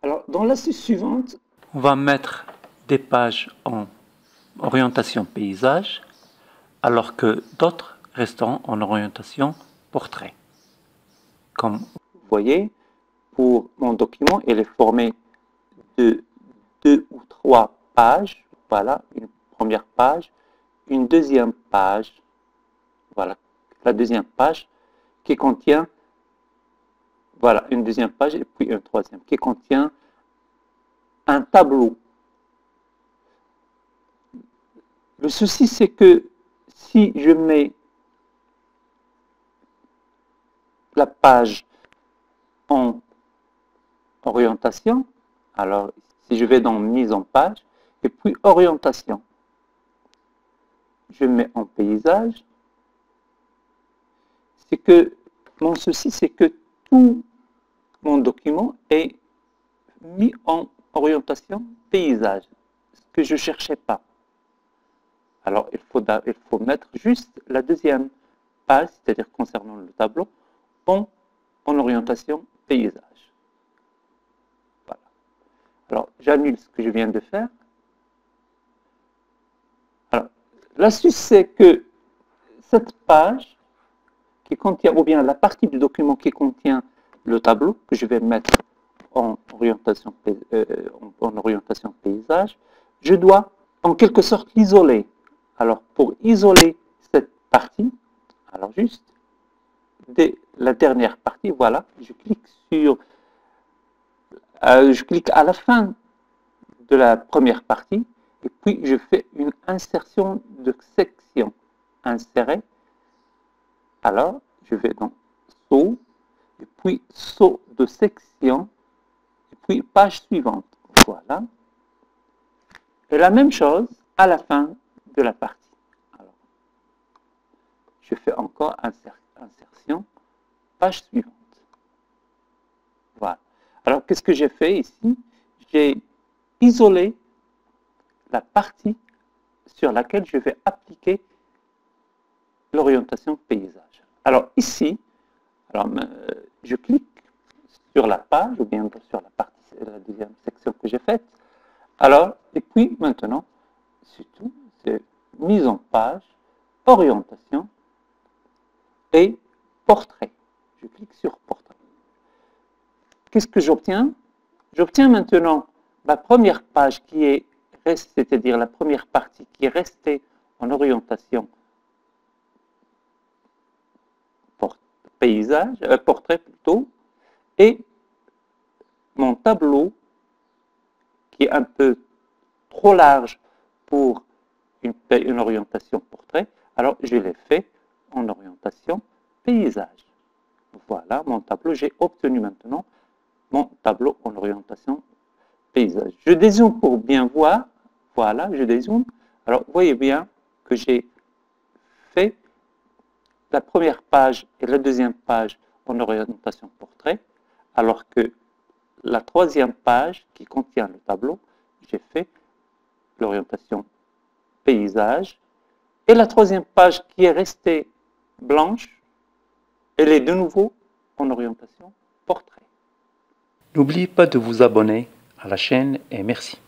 Alors, dans l'astuce suivante, on va mettre des pages en orientation paysage, alors que d'autres resteront en orientation portrait. Comme vous voyez, pour mon document, il est formé de 2 ou 3 pages. Voilà, une première page, une deuxième page. Voilà, la deuxième page qui contient, voilà, une deuxième page et puis une troisième qui contient un tableau. Le souci, c'est que si je mets la page en orientation, alors si je vais dans mise en page, et puis orientation, je mets en paysage, c'est que mon souci, c'est que tout mon document est mis en orientation paysage, ce que je ne cherchais pas. Alors, il faut mettre juste la deuxième page, c'est-à-dire concernant le tableau, en orientation paysage. Voilà. Alors, j'annule ce que je viens de faire. Alors, l'astuce, c'est que cette page qui contient, ou bien la partie du document qui contient le tableau, que je vais mettre en orientation paysage, je dois en quelque sorte l'isoler. Alors, pour isoler cette partie, alors juste, dès la dernière partie, voilà, je clique à la fin de la première partie, et puis je fais une insertion de section. Insérer. Alors, je vais dans saut, et puis saut de section, et puis page suivante. Voilà. Et la même chose à la fin de la partie. Alors, je fais encore insertion, page suivante. Voilà. Alors, qu'est-ce que j'ai fait ici? J'ai isolé la partie sur laquelle je vais appliquer l'orientation paysage. Alors, ici, alors, je clique sur la page, ou bien sur la deuxième section que j'ai faite. Alors, et puis maintenant, c'est tout. C'est mise en page, orientation et portrait. Je clique sur portrait. Qu'est-ce que j'obtiens? J'obtiens maintenant la première page qui est restée, c'est-à-dire la première partie qui est restée en orientation paysage, portrait plutôt, et mon tableau qui est un peu trop large pour une orientation portrait, alors je l'ai fait en orientation paysage. Voilà mon tableau, j'ai obtenu maintenant mon tableau en orientation paysage. Je dézoome pour bien voir, voilà, je dézoome. Alors, vous voyez bien que j'ai fait la première page et la deuxième page en orientation portrait, alors que la troisième page qui contient le tableau, j'ai fait l'orientation paysage. Et la troisième page qui est restée blanche, elle est de nouveau en orientation portrait. n'oubliez pas de vous abonner à la chaîne et merci.